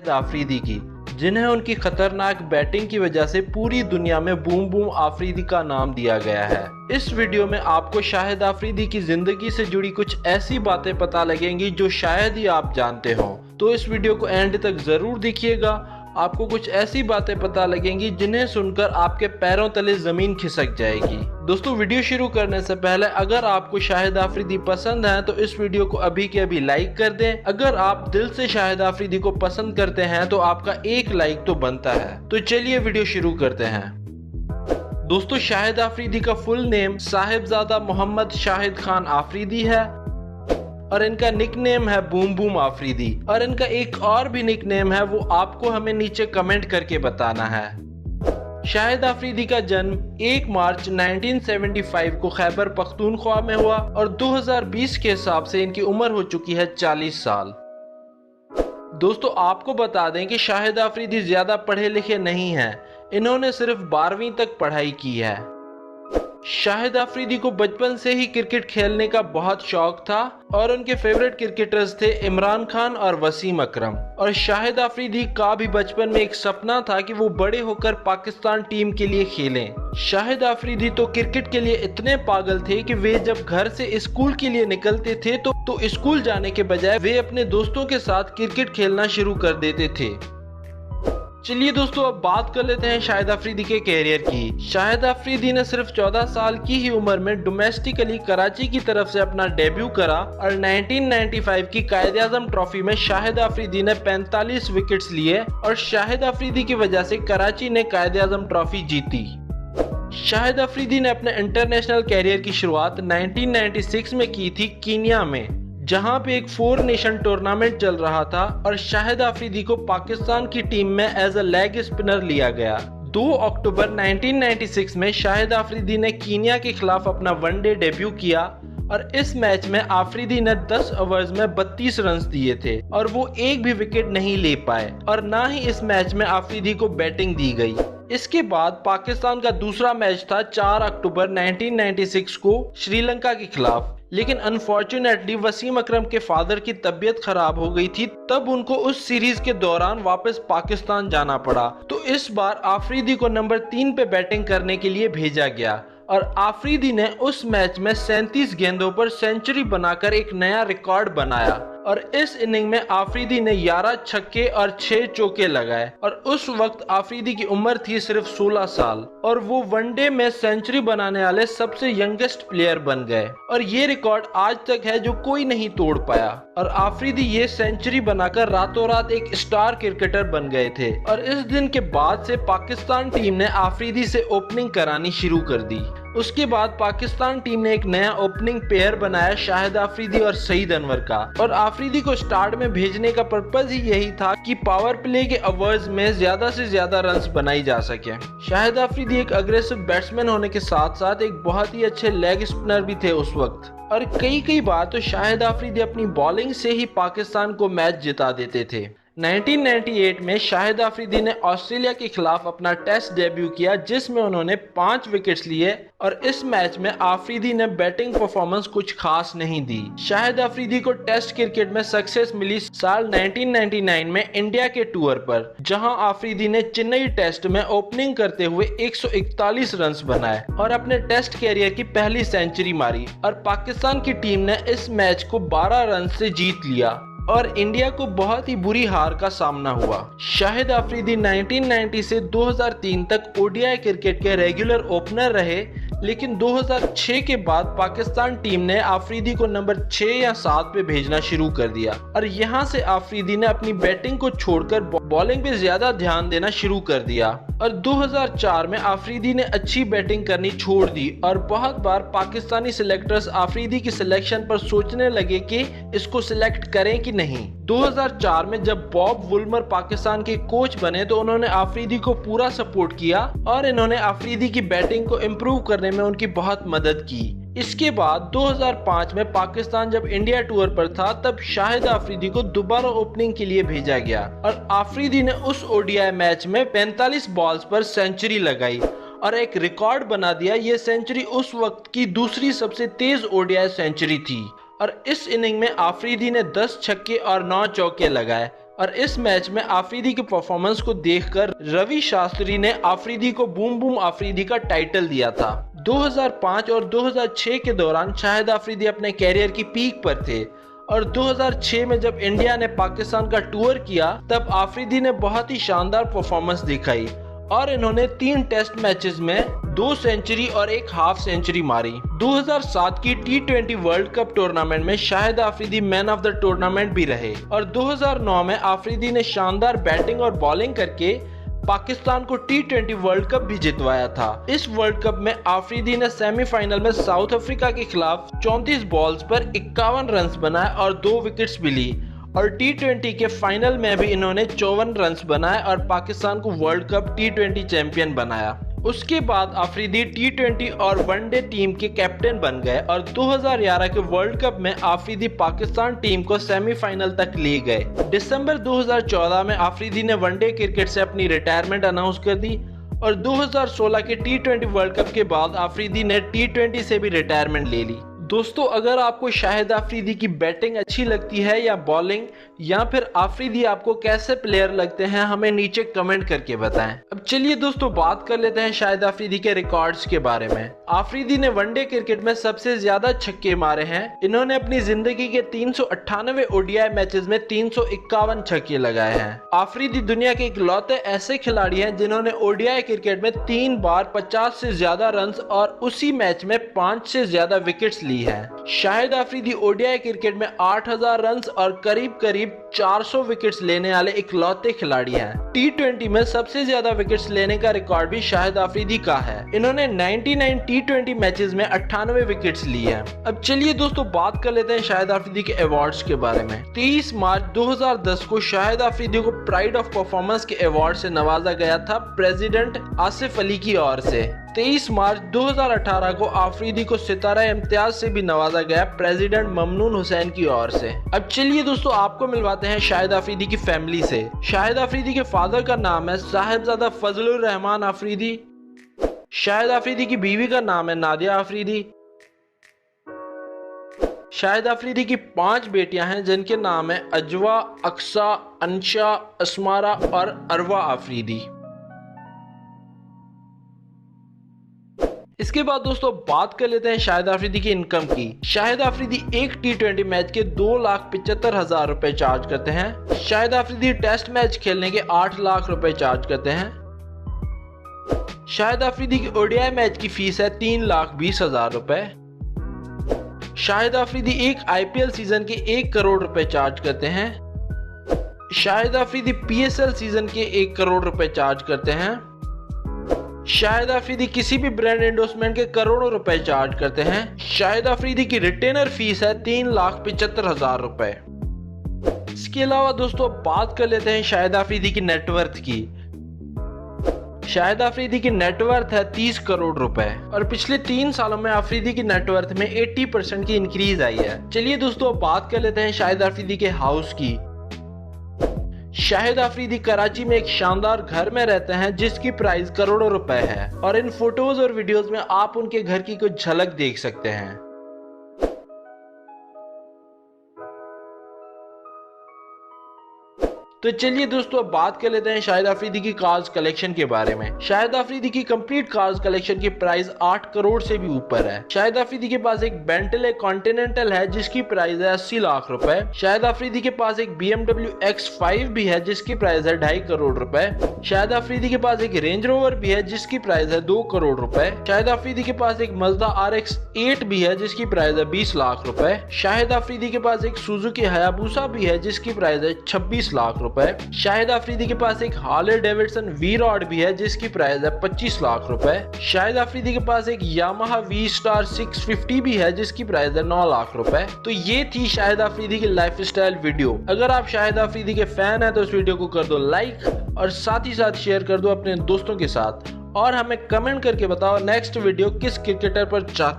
आफरीदी की, जिन्हें उनकी खतरनाक बैटिंग की वजह से पूरी दुनिया में बूम बूम आफरीदी का नाम दिया गया है। इस वीडियो में आपको शाहिद आफरीदी की जिंदगी से जुड़ी कुछ ऐसी बातें पता लगेंगी जो शायद ही आप जानते हो, तो इस वीडियो को एंड तक जरूर देखिएगा। आपको कुछ ऐसी बातें पता लगेंगी जिन्हें सुनकर आपके पैरों तले जमीन खिसक जाएगी। दोस्तों, वीडियो शुरू करने से पहले अगर आपको शाहिद आफरीदी पसंद है तो इस वीडियो को अभी के अभी लाइक कर दें। अगर आप दिल से शाहिद आफरीदी को पसंद करते हैं तो आपका एक लाइक तो बनता है। तो चलिए वीडियो शुरू करते हैं। दोस्तों, शाहिद आफरीदी का फुल नेम साहिबजादा मोहम्मद शाहिद खान आफरीदी है और इनका निकनेम है बूम बूम आफरीदी। और इनका एक और भी निकनेम है, वो आपको हमें नीचे कमेंट करके बताना है। शाहिद आफरीदी का जन्म 1 मार्च 1975 को खैबर पख्तूनख्वा में हुआ और 2020 के हिसाब से इनकी उम्र हो चुकी है 40 साल। दोस्तों, आपको बता दें कि शाहिद आफरीदी ज्यादा पढ़े लिखे नहीं हैं, इन्होंने सिर्फ 12वीं तक पढ़ाई की है। शाहिद आफरीदी को बचपन से ही क्रिकेट खेलने का बहुत शौक था और उनके फेवरेट क्रिकेटर्स थे इमरान खान और वसीम अकरम। और शाहिद आफरीदी का भी बचपन में एक सपना था कि वो बड़े होकर पाकिस्तान टीम के लिए खेलें। शाहिद आफरीदी तो क्रिकेट के लिए इतने पागल थे कि वे जब घर से स्कूल के लिए निकलते थे तो स्कूल जाने के बजाय वे अपने दोस्तों के साथ क्रिकेट खेलना शुरू कर देते थे। चलिए दोस्तों, अब बात कर लेते हैं शाहिद आफरीदी के कैरियर की। शाहिद आफरीदी ने सिर्फ 14 साल की ही उम्र में डोमेस्टिकली कराची की तरफ से अपना डेब्यू करा और 1995 की कायद-ए-आज़म ट्रॉफी में शाहिद आफरीदी ने 45 विकेट्स लिए और शाहिद आफरीदी की वजह से कराची ने कायद-ए-आज़म ट्रॉफी जीती। शाहिद आफरीदी ने अपने इंटरनेशनल कैरियर की शुरुआत 1996 में की थी कीनिया में, जहां पे एक 4 नेशन टूर्नामेंट चल रहा था और शाहिद आफरीदी को पाकिस्तान की टीम में एज अ लेग स्पिनर लिया गया। 2 अक्टूबर 1996 में शाहिद आफरीदी ने कीनिया के खिलाफ अपना वनडे डेब्यू किया और इस मैच में आफरीदी ने 10 ओवर्स में 32 रन दिए थे और वो एक भी विकेट नहीं ले पाए और ना ही इस मैच में आफरीदी को बैटिंग दी गई। इसके बाद पाकिस्तान का दूसरा मैच था 4 अक्टूबर 1996 को श्रीलंका के खिलाफ, लेकिन अनफॉर्चुनेटली वसीम अकरम के फादर की तबीयत खराब हो गई थी, तब उनको उस सीरीज के दौरान वापस पाकिस्तान जाना पड़ा। तो इस बार आफरीदी को नंबर 3 पे बैटिंग करने के लिए भेजा गया और आफरीदी ने उस मैच में 37 गेंदों पर सेंचुरी बनाकर एक नया रिकॉर्ड बनाया और इस इनिंग में आफरीदी ने 11 छक्के और 6 चौके लगाए और उस वक्त आफरीदी की उम्र थी सिर्फ 16 साल और वो वनडे में सेंचुरी बनाने वाले सबसे यंगेस्ट प्लेयर बन गए और ये रिकॉर्ड आज तक है जो कोई नहीं तोड़ पाया। और आफरीदी ये सेंचुरी बनाकर रातों रात एक स्टार क्रिकेटर बन गए थे और इस दिन के बाद से पाकिस्तान टीम ने आफरीदी से ओपनिंग करानी शुरू कर दी। उसके बाद पाकिस्तान टीम ने एक नया ओपनिंग पेयर बनाया शाहिद आफरीदी और सईद अनवर का और आफरीदी को स्टार्ट में भेजने का पर्पज ही यही था कि पावर प्ले के ओवर्स में ज्यादा से ज्यादा रन्स बनाई जा सके। शाहिद आफरीदी एक अग्रेसिव बैट्समैन होने के साथ साथ एक बहुत ही अच्छे लेग स्पिनर भी थे उस वक्त और कई बार तो शाहिद आफरीदी अपनी बॉलिंग से ही पाकिस्तान को मैच जिता देते थे। 1998 में शाहिद आफरीदी ने ऑस्ट्रेलिया के खिलाफ अपना टेस्ट डेब्यू किया जिसमें उन्होंने 5 विकेट्स लिए और इस मैच में आफरीदी ने बैटिंग परफॉर्मेंस कुछ खास नहीं दी। शाहिद आफरीदी को टेस्ट क्रिकेट में सक्सेस मिली साल 1999 में इंडिया के टूर पर, जहां आफरीदी ने चेन्नई टेस्ट में ओपनिंग करते हुए 141 रन बनाए और अपने टेस्ट कैरियर की पहली सेंचुरी मारी और पाकिस्तान की टीम ने इस मैच को 12 रन से जीत लिया और इंडिया को बहुत ही बुरी हार का सामना हुआ। शाहिद आफरीदी 1990 से 2003 तक ओडीआई क्रिकेट के रेगुलर ओपनर रहे, लेकिन 2006 के बाद पाकिस्तान टीम ने आफरीदी को नंबर 6 या 7 पे भेजना शुरू कर दिया और यहाँ से आफरीदी ने अपनी बैटिंग को छोड़कर बॉलिंग पे ज्यादा ध्यान देना शुरू कर दिया और 2004 में आफरीदी ने अच्छी बैटिंग करनी छोड़ दी और बहुत बार पाकिस्तानी सिलेक्टर्स आफरीदी की सिलेक्शन पर सोचने लगे कि इसको सिलेक्ट करें कि नहीं। 2004 में जब बॉब वुल्मर पाकिस्तान के कोच बने तो उन्होंने आफरीदी को पूरा सपोर्ट किया और इन्होंने आफरीदी की बैटिंग को इम्प्रूव करने में उनकी बहुत मदद की। इसके बाद 2005 में पाकिस्तान जब इंडिया टूर पर था तब शाहिद आफरीदी को दोबारा ओपनिंग के लिए भेजा गया और आफरीदी ने उस ओडीआई मैच में 45 बॉल्स पर सेंचुरी लगाई और एक रिकॉर्ड बना दिया। ये सेंचुरी उस वक्त की दूसरी सबसे तेज ओडीआई सेंचुरी थी और इस इनिंग में आफरीदी ने 10 छक्के और 9 चौके लगाए और इस मैच में आफरीदी की परफॉर्मेंस को देखकर रवि शास्त्री ने आफरीदी को बूम बूम आफरीदी का टाइटल दिया था। 2005 और 2006 के दौरान शाहिद आफरीदी अपने कैरियर की पीक पर थे और 2006 में जब इंडिया ने पाकिस्तान का टूर किया तब आफरीदी ने बहुत ही शानदार परफॉर्मेंस दिखाई और इन्होंने 3 टेस्ट मैचेस में 2 सेंचुरी और 1 हाफ सेंचुरी मारी। 2007 की T20 वर्ल्ड कप टूर्नामेंट में Shahid Afridi man of the tournament भी रहे और 2009 में आफरीदी ने शानदार बैटिंग और बॉलिंग करके पाकिस्तान को T20 वर्ल्ड कप भी जितवाया था। इस वर्ल्ड कप में आफरीदी ने सेमीफाइनल में साउथ अफ्रीका के खिलाफ 34 बॉल्स पर 51 रन बनाए और 2 विकेट्स भी ली और T20 के फाइनल में भी इन्होंने 54 रन बनाए और पाकिस्तान को वर्ल्ड कप T20 चैंपियन बनाया। उसके बाद आफरीदी T20 और वनडे टीम के कैप्टन बन गए और 2011 के वर्ल्ड कप में आफरीदी पाकिस्तान टीम को सेमीफाइनल तक ले गए। दिसंबर 2014 में आफरीदी ने वनडे क्रिकेट से अपनी रिटायरमेंट अनाउंस कर दी और 2016 के T20 वर्ल्ड कप के बाद आफरीदी ने T20 से भी रिटायरमेंट ले ली। दोस्तों, अगर आपको शाहिद आफरीदी की बैटिंग अच्छी लगती है या बॉलिंग या फिर आफरीदी आपको कैसे प्लेयर लगते हैं, हमें नीचे कमेंट करके बताएं। अब चलिए दोस्तों बात कर लेते हैं शाहिद आफरीदी के रिकॉर्ड्स के बारे में। आफरीदी ने वनडे क्रिकेट में सबसे ज्यादा छक्के मारे हैं। इन्होंने अपनी जिंदगी के 398 ओडीआई मैचेस में 351 छक्के लगाए हैं। आफरीदी दुनिया के इकलौते ऐसे खिलाड़ी हैं जिन्होंने ओडीआई क्रिकेट में 3 बार 50 से ज्यादा रन और उसी मैच में 5 से ज्यादा विकेट्स ली है। शाहिद आफरीदी ओडीआई क्रिकेट में 8000 रन और करीब 400 विकेट्स लेने वाले इकलौते खिलाड़ी हैं। T20 में सबसे ज्यादा विकेट्स लेने का रिकॉर्ड भी शाहिद आफरीदी का है। इन्होंने 99 T20 मैचेस में 98 विकेट्स ली हैं। अब चलिए दोस्तों बात कर लेते हैं शाहिद आफरीदी के अवार्ड्स के बारे में। 23 मार्च 2010 को शाहिद आफरीदी को प्राइड ऑफ परफॉर्मेंस के अवार्ड से नवाजा गया था प्रेसिडेंट आसिफ अली की ओर से। 23 मार्च 2018 को आफरीदी को सितारा इम्तियाज से भी नवाजा गया प्रेसिडेंट ममनून हुसैन की ओर से। अब चलिए दोस्तों आपको मिलवाते हैं शाहिद आफरीदी की फैमिली से। शाहिद आफरीदी के फादर का नाम है साहिबजादा फजलुर रहमान आफरीदी। शाहिद आफरीदी की बीवी का नाम है नादिया आफरीदी। शाहिद आफरीदी की 5 बेटियां हैं जिनके नाम है अजवा, अक्सा, अंशा, असमारा और अरवा आफरीदी। इसके बाद दोस्तों बात कर लेते हैं शाहिद आफरीदी की इनकम की। शाहिद आफरीदी एक T20 मैच के 2,75,000 रुपए चार्ज करते हैं। शाहिद आफरीदी टेस्ट मैच खेलने के 8 लाख रुपए चार्ज करते हैं। शाहिद आफरीदी की ओडीआई मैच की फीस है 3,20,000 रुपए। शाहिद आफरीदी एक IPL सीजन के 1 करोड़ रुपए चार्ज करते हैं। शाहिद आफरीदी PSL सीजन के 1 करोड़ रुपए चार्ज करते हैं। शाहिद आफरीदी किसी भी ब्रांड एंडोर्समेंट के करोड़ों रुपए चार्ज करते हैं। शाहिद आफरीदी की रिटेनर फीस है 3,75,000 रुपए। इसके अलावा दोस्तों बात कर लेते हैं शाहिद आफरीदी की नेटवर्थ की। शाहिद आफरीदी की नेटवर्थ है 30 करोड़ रुपए और पिछले 3 सालों में आफरीदी की नेटवर्थ में 80% की इंक्रीज आई है। चलिए दोस्तों बात कर लेते हैं शाहिद आफरीदी के हाउस की। शाहिद आफरीदी कराची में एक शानदार घर में रहते हैं जिसकी प्राइस करोड़ों रुपए है और इन फोटोज और वीडियोस में आप उनके घर की कुछ झलक देख सकते हैं। तो चलिए दोस्तों बात कर लेते हैं शाहिद आफरीदी की कार्स कलेक्शन के बारे में। शाहिद आफरीदी की कंप्लीट कार्स कलेक्शन की प्राइस 8 करोड़ से भी ऊपर है। शाहिद आफरीदी के पास एक बेंटले कॉन्टिनेंटल है जिसकी प्राइस है 80 लाख रुपए। शाहिद आफरीदी के पास एक BMW X5 भी है जिसकी प्राइस है 2.5 करोड़ रुपए। शाहिद आफरीदी के पास एक रेंज रोवर भी है जिसकी प्राइस है 2 करोड़ रुपए। शाहिद आफरीदी के पास एक Mazda RX-8 भी है जिसकी प्राइस है 20 लाख रुपए। शाहिद आफरीदी के पास एक सुजुकी हायाबुसा भी है जिसकी प्राइस है 26 लाख रुपए। शाहिद आफरीदी के पास एक हार्ले डेविडसन V-Rod भी है जिसकी प्राइस है 25 लाख रुपए। शाहिद आफरीदी के पास एक यामाहा V-Star 650 भी है जिसकी प्राइस है 9 लाख रुपए। तो ये थी शाहिद आफरीदी की लाइफस्टाइल वीडियो। अगर आप शाहिद आफरीदी के फैन हैं तो इस वीडियो को कर दो लाइक और साथ ही साथ शेयर कर दो अपने दोस्तों के साथ और हमें कमेंट करके बताओ नेक्स्ट वीडियो किस क्रिकेटर पर चाहते